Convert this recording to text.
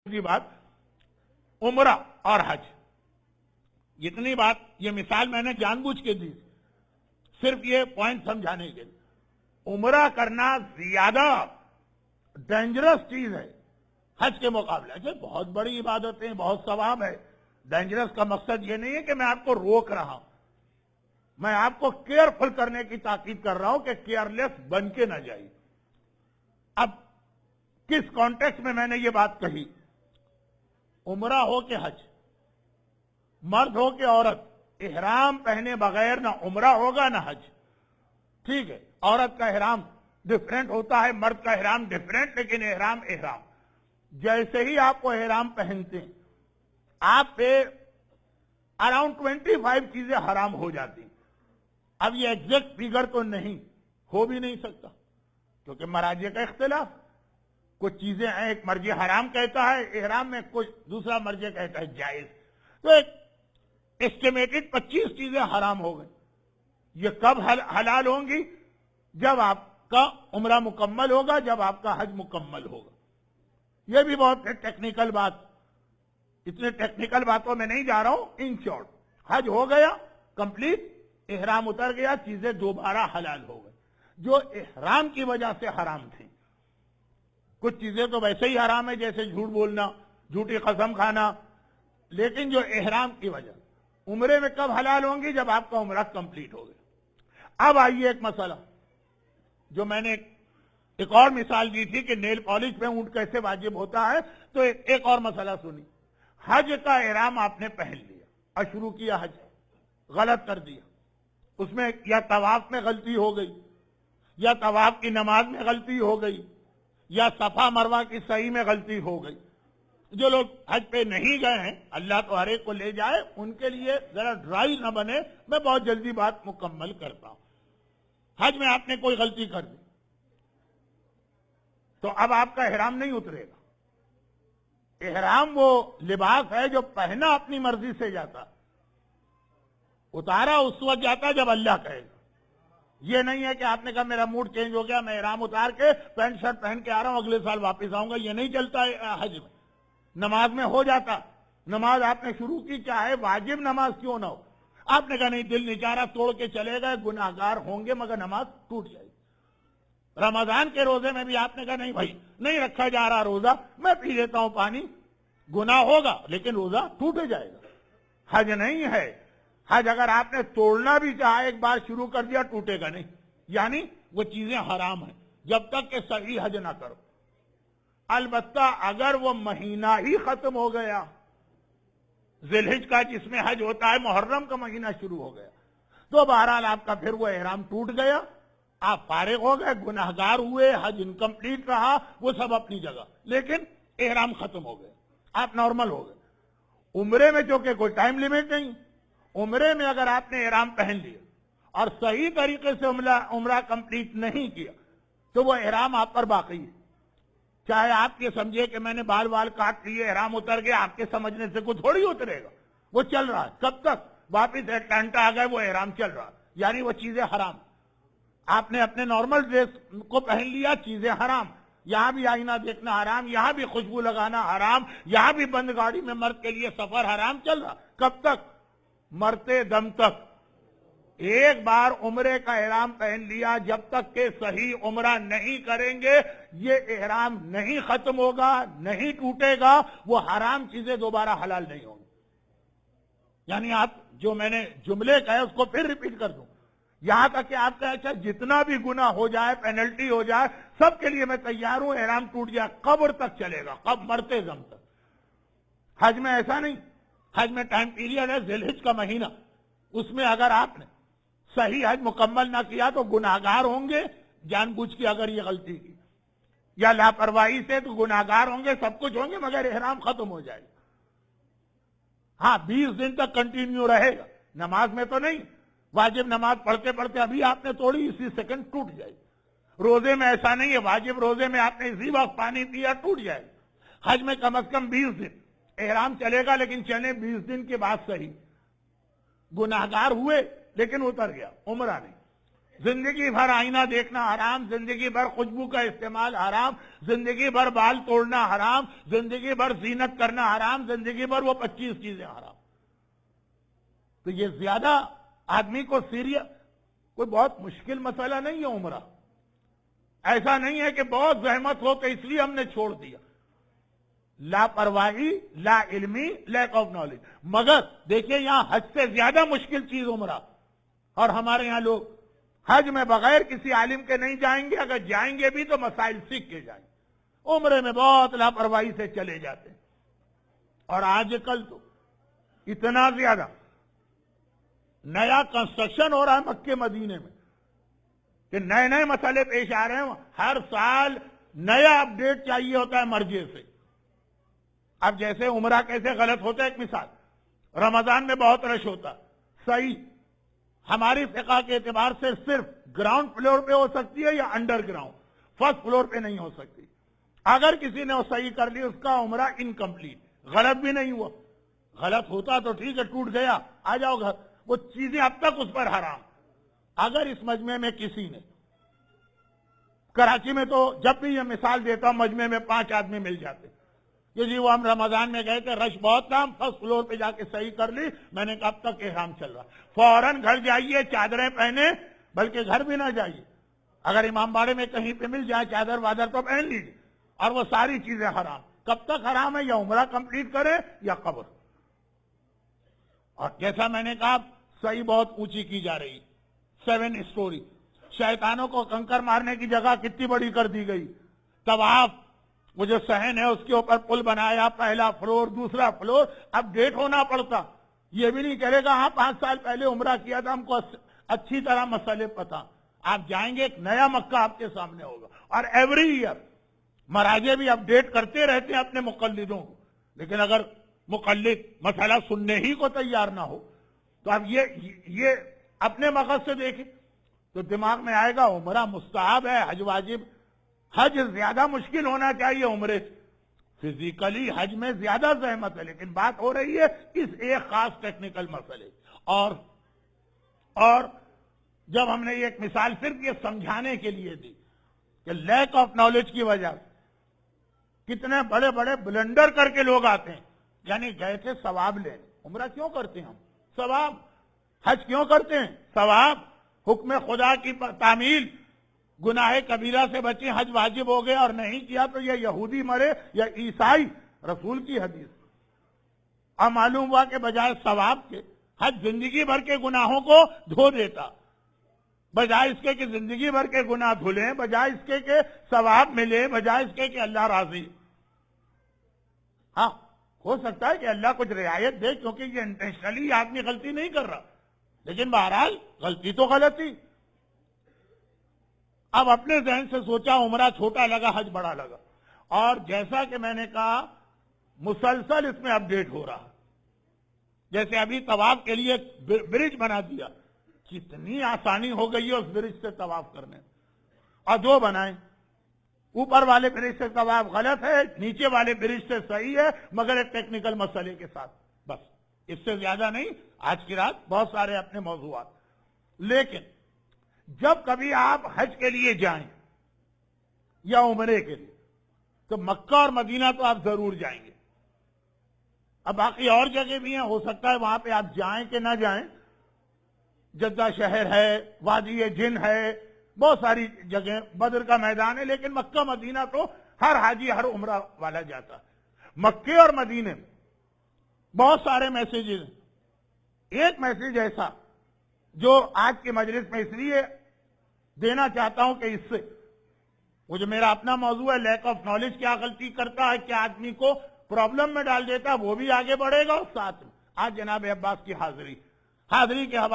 کی بات عمرہ اور حج، جتنی بات یہ مثال میں نے جان بوجھ کے دی صرف یہ پوائنٹ سمجھانے کے لیے. عمرہ کرنا زیادہ ڈینجرس چیز ہے حج کے مقابلے. اچھا بہت بڑی عبادتیں، بہت ثواب ہے. ڈینجرس کا مقصد یہ نہیں ہے کہ میں آپ کو روک رہا ہوں، میں آپ کو کیئرفل کرنے کی تاکید کر رہا ہوں کہ کیئرلیس بن کے نہ جائیے. اب کس کانٹیکس میں نے یہ بات کہی؟ عمرہ ہو کہ حج، مرد ہو کہ عورت، احرام پہنے بغیر نہ عمرہ ہوگا نہ حج. ٹھیک ہے، عورت کا احرام ڈفرینٹ ہوتا ہے، مرد کا احرام ڈفرینٹ، لیکن احرام احرام. جیسے ہی آپ کو احرام پہنتے ہیں آپ پہ اراؤنڈ 25 چیزیں حرام ہو جاتی ہیں. اب یہ ایگزیکٹ فیگر تو نہیں ہو بھی نہیں سکتا کیونکہ مراجع کا اختلاف. کچھ چیزیں ہیں، ایک مرجع حرام کہتا ہے احرام میں، کچھ دوسرا مرجع کہتا ہے جائز. تو ایک ایسٹیمیٹڈ 25 چیزیں حرام ہو گئی. یہ کب حلال ہوں گی؟ جب آپ کا عمرہ مکمل ہوگا، جب آپ کا حج مکمل ہوگا. یہ بھی بہت ٹیکنیکل بات، اتنے ٹیکنیکل باتوں میں نہیں جا رہا ہوں. ان شارٹ حج ہو گیا کمپلیٹ، احرام اتر گیا، چیزیں دوبارہ حلال ہو گئی جو احرام کی وجہ سے حرام تھی. کچھ چیزیں تو ویسے ہی حرام ہے جیسے جھوٹ بولنا، جھوٹی قسم کھانا، لیکن جو احرام کی وجہ. عمرے میں کب حلال ہوں گی؟ جب آپ کا عمرہ کمپلیٹ ہو گیا. اب آئیے ایک مسئلہ جو میں نے ایک اور مثال دی تھی کہ نیل پالش پہ اونٹ کیسے واجب ہوتا ہے، تو ایک اور مسئلہ سنی. حج کا احرام آپ نے پہن لیا اور شروع کیا حج، غلط کر دیا. اس میں یا طواف میں غلطی ہو گئی، یا طواف کی نماز میں غلطی ہو گئی، یا صفا مروہ کی صحیح میں غلطی ہو گئی. جو لوگ حج پہ نہیں گئے ہیں، اللہ تو ہر ایک کو لے جائے، ان کے لیے ذرا ڈرائی نہ بنے، میں بہت جلدی بات مکمل کرتا ہوں. حج میں آپ نے کوئی غلطی کر دی تو اب آپ کا احرام نہیں اترے گا. احرام وہ لباس ہے جو پہنا اپنی مرضی سے جاتا، اتارا اس وقت جاتا جب اللہ کہے گا. یہ نہیں ہے کہ آپ نے کہا میرا موڈ چینج ہو گیا، میں احرام اتار کے پینٹ شرٹ پہن کے آ رہا ہوں، اگلے سال واپس آؤں گا. یہ نہیں چلتا ہے حج میں. نماز میں ہو جاتا، نماز آپ نے شروع کی چاہے واجب نماز کیوں نہ ہو، آپ نے کہا نہیں دل نہیں چاہ رہا، توڑ کے چلے گئے، گناہگار ہوں گے مگر نماز ٹوٹ جائے گی. رمضان کے روزے میں بھی آپ نے کہا نہیں بھائی نہیں رکھا جا رہا روزہ، میں پی لیتا ہوں پانی، گناہ ہوگا لیکن روزہ ٹوٹ جائے گا. حج نہیں ہے. حج اگر آپ نے توڑنا بھی چاہا ایک بار شروع کر دیا ٹوٹے گا نہیں. یعنی وہ چیزیں حرام ہیں جب تک کہ صحیح حج نہ کرو. البتہ اگر وہ مہینہ ہی ختم ہو گیا، ذی الحج کا جس میں حج ہوتا ہے، محرم کا مہینہ شروع ہو گیا، تو بہرحال آپ کا پھر وہ احرام ٹوٹ گیا، آپ فارغ ہو گئے، گناہگار ہوئے، حج انکمپلیٹ رہا، وہ سب اپنی جگہ، لیکن احرام ختم ہو گئے، آپ نارمل ہو گئے. عمرے میں چونکہ کوئی ٹائم لیمٹ نہیں، عمرے میں اگر آپ نے احرام پہن لیا اور صحیح طریقے سے عمرہ کمپلیٹ نہیں کیا تو وہ احرام آپ پر باقی ہے. چاہے آپ یہ سمجھے کہ میں نے بال کاٹ لیے، احرام اتر گیا، آپ کے سمجھنے سے کوئی تھوڑی اترے گا. وہ چل رہا ہے. کب تک؟ واپس اٹلانٹا آ گئے وہ احرام چل رہا، یعنی وہ چیزیں حرام. آپ نے اپنے نارمل ڈریس کو پہن لیا، چیزیں حرام. یہاں بھی آئینہ دیکھنا حرام، یہاں بھی خوشبو لگانا حرام، یہاں بھی بند گاڑی میں مرد کے لیے سفر حرام. چل رہا. کب تک؟ مرتے دم تک. ایک بار عمرے کا احرام پہن لیا، جب تک کہ صحیح عمرہ نہیں کریں گے یہ احرام نہیں ختم ہوگا، نہیں ٹوٹے گا، وہ حرام چیزیں دوبارہ حلال نہیں ہوں گی. یعنی آپ جو میں نے جملے کہے اس کو پھر ریپیٹ کر دوں، یہاں تک کہ آپ کا اچھا جتنا بھی گناہ ہو جائے، پینلٹی ہو جائے، سب کے لیے میں تیار ہوں، احرام ٹوٹ جائے قبر تک چلے گا، قبر مرتے دم تک. حج میں ایسا نہیں. حج میں ٹائم پیریڈ ہے ذی الحج کا مہینہ، اس میں اگر آپ نے صحیح حج مکمل نہ کیا تو گناہگار ہوں گے. جان بوجھ کے اگر یہ غلطی کی یا لاپرواہی سے تو گناہگار ہوں گے، سب کچھ ہوں گے، مگر احرام ختم ہو جائے گا. ہاں 20 دن تک کنٹینیو رہے گا. نماز میں تو نہیں، واجب نماز پڑھتے پڑھتے ابھی آپ نے توڑی، اسی سیکنڈ ٹوٹ جائے گی. روزے میں ایسا نہیں ہے، واجب روزے میں آپ نے اسی وقت پانی پیا ٹوٹ جائے گا. حج میں کم از کم 20 دن احرام چلے گا، لیکن چلے 20 دن کے بعد صحیح. گناہگار ہوئے لیکن اتر گیا، عمرہ نہیں. زندگی بھر آئینہ دیکھنا حرام، زندگی بھر خوشبو کا استعمال حرام، زندگی بھر بال توڑنا حرام، زندگی بھر زینت کرنا حرام، زندگی بھر وہ 25 چیزیں حرام. تو یہ زیادہ آدمی کو سیریس، کوئی بہت مشکل مسئلہ نہیں ہے عمرہ. ایسا نہیں ہے کہ بہت زحمت ہو تو اس لیے ہم نے چھوڑ دیا. لاپرواہی، لا علمی، لیک آف نالج. مگر دیکھیں یہاں حج سے زیادہ مشکل چیز عمرہ. اور ہمارے یہاں لوگ حج میں بغیر کسی عالم کے نہیں جائیں گے، اگر جائیں گے بھی تو مسائل سیکھ کے جائیں گے. عمرے میں بہت لاپرواہی سے چلے جاتے ہیں. اور آج کل تو اتنا زیادہ نیا کنسٹرکشن ہو رہا ہے مکے مدینے میں کہ نئے نئے مسئلے پیش آ رہے ہیں. ہر سال نیا اپڈیٹ چاہیے ہوتا ہے مرجع سے. اب جیسے عمرہ کیسے غلط ہوتا ہے، ایک مثال، رمضان میں بہت رش ہوتا، صحیح ہماری فقہ کے اعتبار سے صرف گراؤنڈ فلور پہ ہو سکتی ہے یا انڈر گراؤنڈ، فرسٹ فلور پہ نہیں ہو سکتی. اگر کسی نے وہ صحیح کر لی اس کا عمرہ انکمپلیٹ، غلط بھی نہیں ہوا. غلط ہوتا تو ٹھیک ہے، ٹوٹ گیا، آ جاؤ گھر. وہ چیزیں اب تک اس پر حرام. اگر اس مجمع میں کسی نے، کراچی میں تو جب بھی یہ مثال دیتا ہوں مجمع میں 5 آدمی مل جاتے کہ جی وہ ہم رمضان میں گئے تھے، رش بہت تھا، ہم فرسٹ فلور پہ جا کے صحیح کر لی. میں نے کہا اب تک احرام چل رہا. فوراً گھر جائیے، چادریں پہنے، بلکہ گھر بھی نہ جائیے، اگر امام باڑے میں کہیں پہ مل جائے چادر وادر تو پہن لیجیے. اور وہ ساری چیزیں حرام. کب تک حرام ہے؟ یا عمرہ کمپلیٹ کرے یا قبر. اور جیسا میں نے کہا صحیح بہت اونچی کی جا رہی، 7 اسٹوری. شیطانوں کو کنکر مارنے کی جگہ کتنی بڑی کر دی گئی. طواف، وہ جو صحن ہے اس کے اوپر پل بنایا، پہلا فلور، دوسرا فلور. اب ڈیٹ ہونا پڑتا. یہ بھی نہیں کرے گا ہاں 5 سال پہلے عمرہ کیا تھا، ہم کو اچھی طرح مسئلے پتا. آپ جائیں گے ایک نیا مکہ آپ کے سامنے ہوگا. اور ایوری ایئر مراجع بھی اپڈیٹ کرتے رہتے ہیں اپنے مقلدوں کو. لیکن اگر مقلد مسئلہ سننے ہی کو تیار نہ ہو تو اب یہ اپنے مقصد سے دیکھیں تو دماغ میں آئے گا عمرہ مستحب ہے، حج واجب. حج زیادہ مشکل ہونا چاہیے عمرے سے. فزیکلی حج میں زیادہ زحمت ہے، لیکن بات ہو رہی ہے اس ایک خاص ٹیکنیکل مسئلے. اور جب ہم نے یہ ایک مثال صرف یہ سمجھانے کے لیے دی کہ لیک آف نالج کی وجہ سے کتنے بڑے بڑے بلنڈر کر کے لوگ آتے ہیں. یعنی گئے تھے ثواب لینے. عمرہ کیوں کرتے ہیں ہم؟ ثواب. حج کیوں کرتے ہیں؟ ثواب. حکم خدا کی تعمیل، گناہ کبیرہ سے بچیں، حج واجب ہو گیا اور نہیں کیا تو یہ یہودی مرے یا عیسائی. رسول کی حدیث. اب معلوم ہوا کہ بجائے ثواب کے حج زندگی بھر کے گناہوں کو دھو دیتا. بجائے اس کے کہ زندگی بھر کے گناہ دھلیں، بجائے اس کے کہ ثواب ملے، بجائے اس کے کہ اللہ راضی. ہاں ہو سکتا ہے کہ اللہ کچھ رعایت دے کیونکہ یہ انٹینشنلی آدمی غلطی نہیں کر رہا، لیکن بہرحال غلطی تو غلطی. اب اپنے ذہن سے سوچا عمرہ چھوٹا لگا، حج بڑا لگا. اور جیسا کہ میں نے کہا مسلسل اس میں اپڈیٹ ہو رہا. جیسے ابھی طواف کے لیے برج بنا دیا، کتنی آسانی ہو گئی ہے اس برج سے طواف کرنے. اور جو بنائیں، اوپر والے برج سے طواف غلط ہے، نیچے والے برج سے صحیح ہے، مگر ایک ٹیکنیکل مسئلے کے ساتھ. بس اس سے زیادہ نہیں. آج کی رات بہت سارے اپنے موضوعات. لیکن جب کبھی آپ حج کے لیے جائیں یا عمرے کے لیے تو مکہ اور مدینہ تو آپ ضرور جائیں گے. اب باقی اور جگہ بھی ہیں، ہو سکتا ہے وہاں پہ آپ جائیں کہ نہ جائیں. جدہ شہر ہے، وادی جن ہے، بہت ساری جگہیں، بدر کا میدان ہے. لیکن مکہ مدینہ تو ہر حاجی ہر عمرہ والا جاتا ہے. مکے اور مدینے میں بہت سارے میسیجز ہیں. ایک میسیج ایسا جو آج کے مجلس میں اس لیے دینا چاہتا ہوں کہ اس سے وہ جو میرا اپنا موضوع ہے لیک آف نالج، کیا غلطی کرتا ہے، کیا آدمی کو پرابلم میں ڈال دیتا ہے، وہ بھی آگے بڑھے گا. اور ساتھ میں آج جناب عباس کی حاضری کے حوالے